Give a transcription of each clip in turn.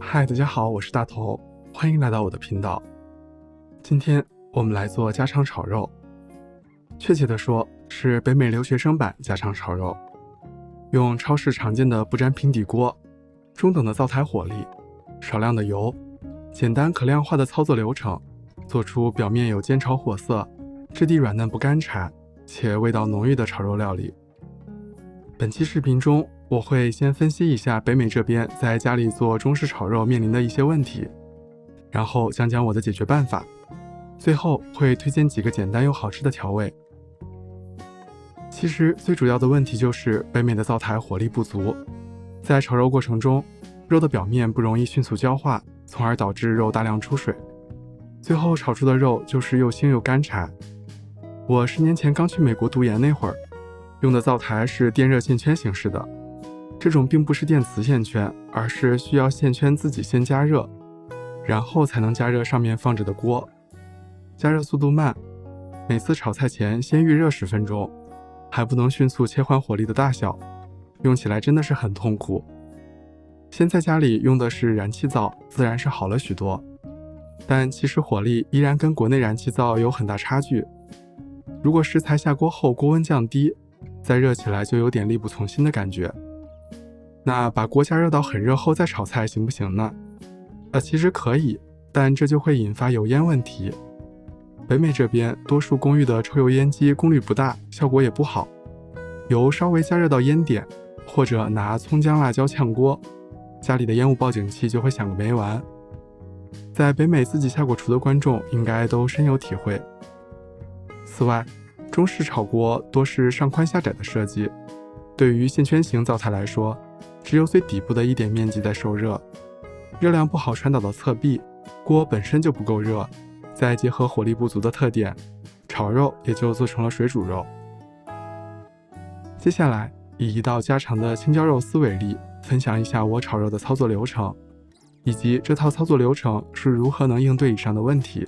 嗨，大家好，我是大头，欢迎来到我的频道。今天我们来做家常炒肉，确切的说是北美留学生版家常炒肉。用超市常见的不粘平底锅，中等的灶台火力，少量的油，简单可量化的操作流程，做出表面有煎炒火色，质地软嫩不干柴，且味道浓郁的炒肉料理。本期视频中，我会先分析一下北美这边在家里做中式炒肉面临的一些问题，然后讲讲我的解决办法，最后会推荐几个简单又好吃的调味。其实最主要的问题就是北美的灶台火力不足，在炒肉过程中，肉的表面不容易迅速焦化，从而导致肉大量出水，最后炒出的肉就是又腥又干柴。我10年前刚去美国读研那会儿，用的灶台是电热线圈形式的，这种并不是电磁线圈，而是需要线圈自己先加热，然后才能加热上面放着的锅。加热速度慢，每次炒菜前先预热10分钟，还不能迅速切换火力的大小，用起来真的是很痛苦。现在家里用的是燃气灶，自然是好了许多，但其实火力依然跟国内燃气灶有很大差距。如果食材下锅后锅温降低，再热起来就有点力不从心的感觉。那把锅加热到很热后再炒菜行不行呢？其实可以，但这就会引发油烟问题。北美这边多数公寓的抽油烟机功率不大，效果也不好。油稍微加热到烟点，或者拿葱姜辣椒炝锅，家里的烟雾报警器就会响个没完。在北美自己下过厨的观众应该都深有体会。此外，中式炒锅多是上宽下窄的设计，对于线圈型灶台来说，只有最底部的一点面积在受热，热量不好传导到侧壁，锅本身就不够热，再结合火力不足的特点，炒肉也就做成了水煮肉。接下来以一道家常的青椒肉丝为例，分享一下我炒肉的操作流程，以及这套操作流程是如何能应对以上的问题。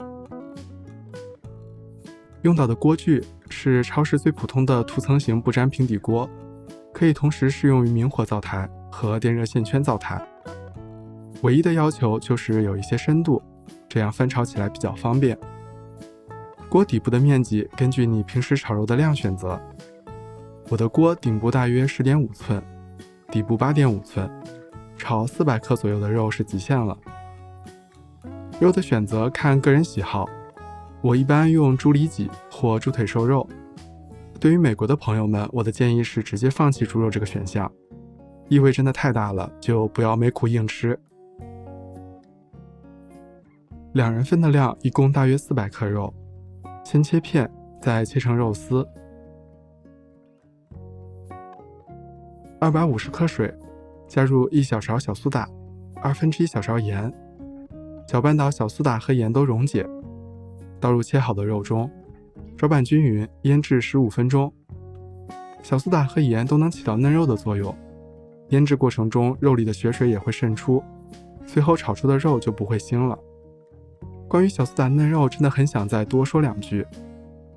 用到的锅具是超市最普通的涂层型不粘平底锅，可以同时适用于明火灶台和电热线圈灶台。唯一的要求就是有一些深度，这样翻炒起来比较方便。锅底部的面积根据你平时炒肉的量选择，我的锅顶部大约10.5寸，底部8.5寸，炒400克左右的肉是极限了。肉的选择看个人喜好，我一般用猪里脊或猪腿瘦肉。对于美国的朋友们，我的建议是直接放弃猪肉这个选项，异味真的太大了，就不要没苦硬吃。2人份的量一共大约400克肉，先切片，再切成肉丝。250克水，加入1小勺小苏打，1/2小勺盐，搅拌到小苏打和盐都溶解，倒入切好的肉中，搅拌均匀，腌制15分钟。小苏打和盐都能起到嫩肉的作用，腌制过程中肉里的血水也会渗出，随后炒出的肉就不会腥了。关于小苏打嫩肉，真的很想再多说2句。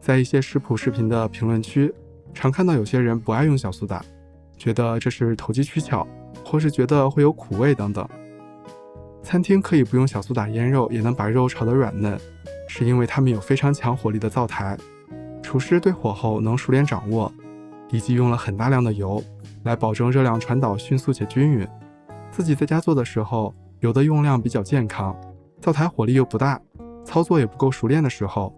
在一些食谱视频的评论区，常看到有些人不爱用小苏打，觉得这是投机取巧，或是觉得会有苦味等等。餐厅可以不用小苏打腌肉也能把肉炒得软嫩，是因为他们有非常强火力的灶台，厨师对火候能熟练掌握，以及用了很大量的油来保证热量传导迅速且均匀。自己在家做的时候，油的用量比较健康，灶台火力又不大，操作也不够熟练的时候，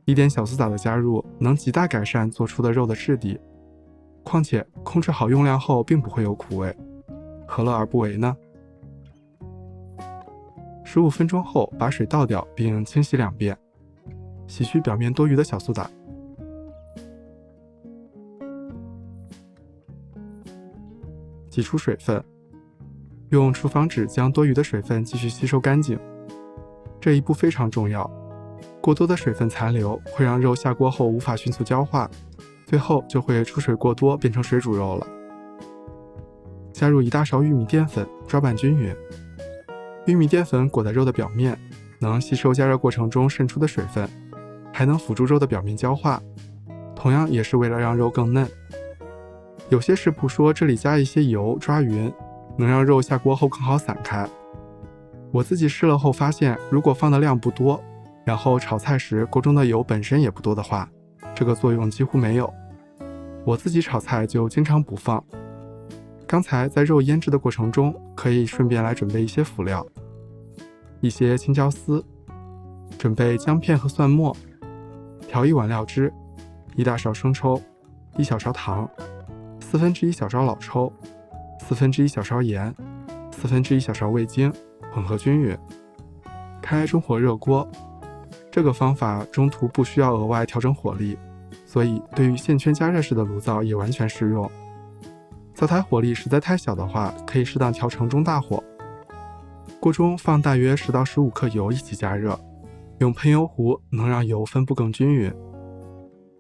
一点小苏打的加入能极大改善做出的肉的质地。况且控制好用量后并不会有苦味，何乐而不为呢？15分钟后把水倒掉并清洗2遍，洗去表面多余的小苏打。挤出水分，用厨房纸将多余的水分继续吸收干净。这一步非常重要，过多的水分残留会让肉下锅后无法迅速焦化，最后就会出水过多变成水煮肉了。加入1大勺玉米淀粉，搅拌均匀。玉米淀粉裹在肉的表面，能吸收加热过程中渗出的水分，还能辅助肉的表面焦化，同样也是为了让肉更嫩。有些食谱说这里加一些油抓匀，能让肉下锅后更好散开。我自己试了后发现，如果放的量不多，然后炒菜时锅中的油本身也不多的话，这个作用几乎没有。我自己炒菜就经常不放。刚才在肉腌制的过程中，可以顺便来准备一些辅料，一些青椒丝，准备姜片和蒜末，调1碗料汁，1大勺生抽，1小勺糖，1/4小勺老抽，1/4小勺盐，1/4小勺味精，混合均匀。开中火热锅，这个方法中途不需要额外调整火力，所以对于线圈加热式的炉灶也完全适用。灶台火力实在太小的话，可以适当调成中大火。锅中放大约10到15克油一起加热，用喷油壶能让油分布更均匀。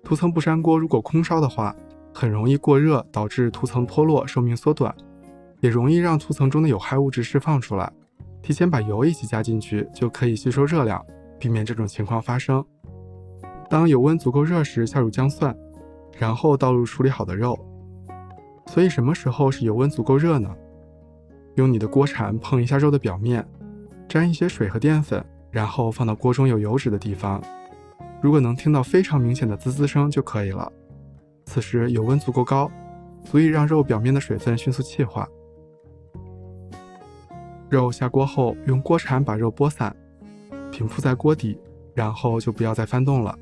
涂层不粘锅如果空烧的话，很容易过热，导致涂层脱落，寿命缩短，也容易让涂层中的有害物质释放出来。提前把油一起加进去，就可以吸收热量，避免这种情况发生。当油温足够热时，下入姜蒜，然后倒入处理好的肉。所以什么时候是油温足够热呢？用你的锅铲碰一下肉的表面，沾一些水和淀粉，然后放到锅中有油脂的地方。如果能听到非常明显的滋滋声就可以了。此时油温足够高，足以让肉表面的水分迅速气化。肉下锅后，用锅铲把肉拨散，平铺在锅底，然后就不要再翻动了。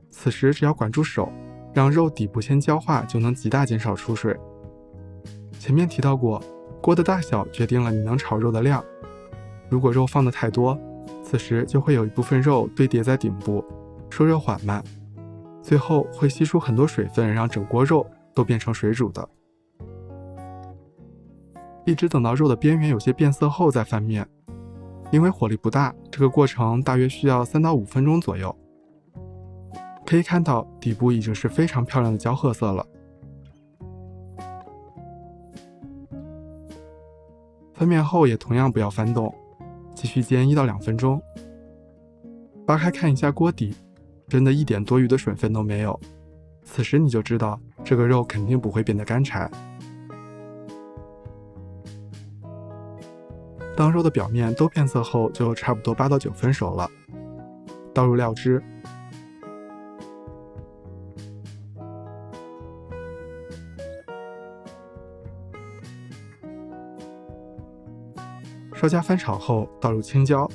此时只要管住手，让肉底部先焦化，就能极大减少出水。前面提到过，锅的大小决定了你能炒肉的量。如果肉放的太多，此时就会有一部分肉堆叠在顶部，受热缓慢，最后会吸出很多水分，让整锅肉都变成水煮的。一直等到肉的边缘有些变色后再翻面，因为火力不大，这个过程大约需要3到5分钟左右。可以看到底部已经是非常漂亮的焦褐色了。翻面后也同样不要翻动，继续煎1到2分钟。扒开看一下锅底，真的一点多余的水分都没有，此时你就知道这个肉肯定不会变得干柴。当肉的表面都变色后，就差不多8到9分熟了。倒入料汁，稍加翻炒后倒入青椒，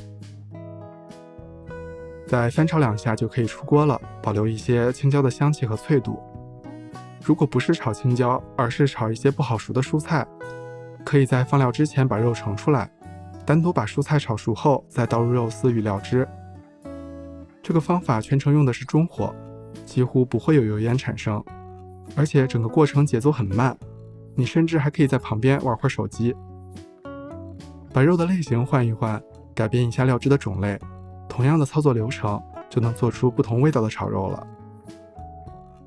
再翻炒2下就可以出锅了，保留一些青椒的香气和脆度。如果不是炒青椒，而是炒一些不好熟的蔬菜，可以在放料之前把肉盛出来，单独把蔬菜炒熟后再倒入肉丝与料汁。这个方法全程用的是中火，几乎不会有油烟产生，而且整个过程节奏很慢，你甚至还可以在旁边玩会手机。把肉的类型换一换，改变一下料汁的种类，同样的操作流程就能做出不同味道的炒肉了。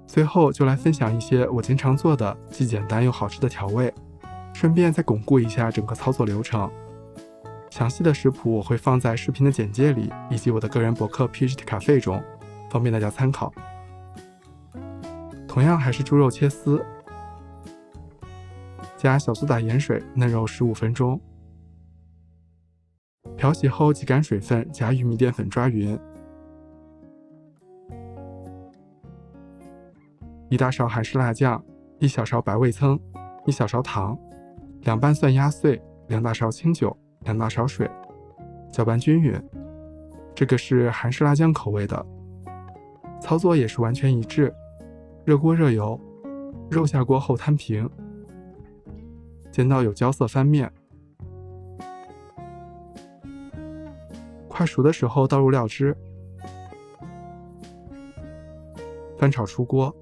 最后就来分享一些我经常做的既简单又好吃的调味，顺便再巩固一下整个操作流程。详细的食谱我会放在视频的简介里，以及我的个人博客 PhD Cafe 中，方便大家参考。同样还是猪肉切丝，加小苏打盐水嫩肉15分钟，漂洗后挤干水分，加玉米淀粉抓匀，1大勺韩式辣酱，1小勺白味噌，1小勺糖，2瓣蒜压碎，2大勺清酒，2大勺水，搅拌均匀。这个是韩式辣酱口味的，操作也是完全一致。热锅热油，肉下锅后摊平，煎到有焦色翻面。快熟的时候倒入料汁，翻炒出锅。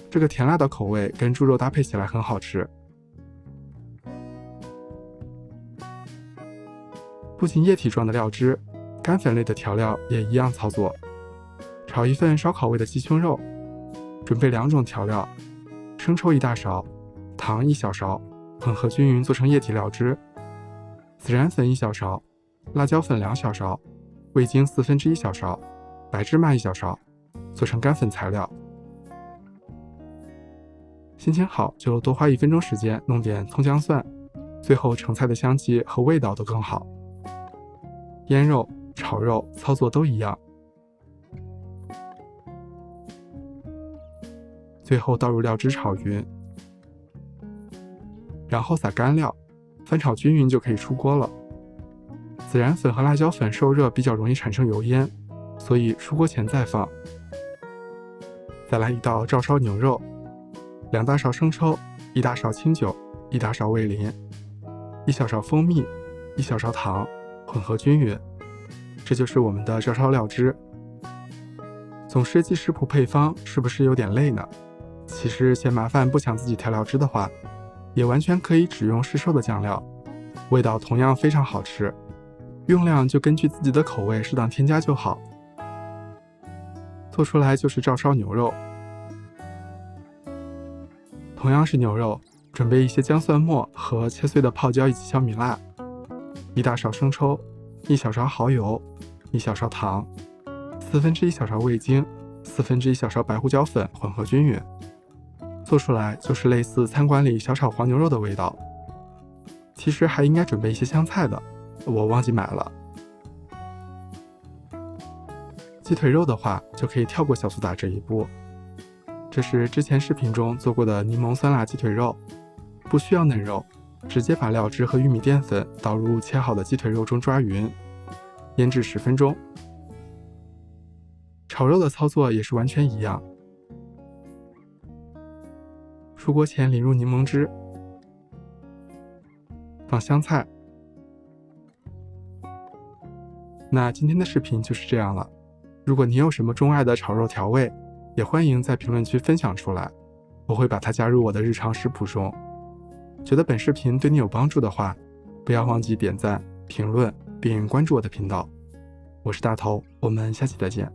这个甜辣的口味跟猪肉搭配起来很好吃。不仅液体状的料汁，干粉类的调料也一样操作。炒一份烧烤味的鸡胸肉，准备2种调料，生抽1大勺，糖1小勺，混合均匀做成液体料汁，孜然粉1小勺，辣椒粉2小勺，味精1/4小勺，白芝麻1小勺，做成干粉材料。心情好就多花1分钟时间弄点葱姜蒜，最后成菜的香气和味道都更好。腌肉、炒肉操作都一样，最后倒入料汁炒匀，然后撒干料，翻炒均匀就可以出锅了。孜然粉和辣椒粉受热比较容易产生油烟，所以出锅前再放。再来一道照烧牛肉，2大勺生抽，1大勺清酒，1大勺味淋，1小勺蜂蜜，1小勺糖，混合均匀。这就是我们的照烧料汁。总是记食谱配方，是不是有点累呢？其实嫌麻烦不想自己调料汁的话，也完全可以只用市售的酱料，味道同样非常好吃，用量就根据自己的口味适当添加就好。做出来就是照烧牛肉。同样是牛肉，准备一些姜蒜末和切碎的泡椒以及小米辣，1大勺生抽，1小勺蚝油，1小勺糖，1/4小勺味精，1/4小勺白胡椒粉，混合均匀。做出来就是类似餐馆里小炒黄牛肉的味道。其实还应该准备一些香菜的，我忘记买了。鸡腿肉的话，就可以跳过小苏打这一步。这是之前视频中做过的柠檬酸辣鸡腿肉，不需要嫩肉，直接把料汁和玉米淀粉倒入切好的鸡腿肉中抓匀，腌制10分钟。炒肉的操作也是完全一样，出锅前淋入柠檬汁，放香菜。那今天的视频就是这样了。如果你有什么钟爱的炒肉调味，也欢迎在评论区分享出来，我会把它加入我的日常食谱中。觉得本视频对你有帮助的话，不要忘记点赞、评论并关注我的频道。我是大头，我们下期再见。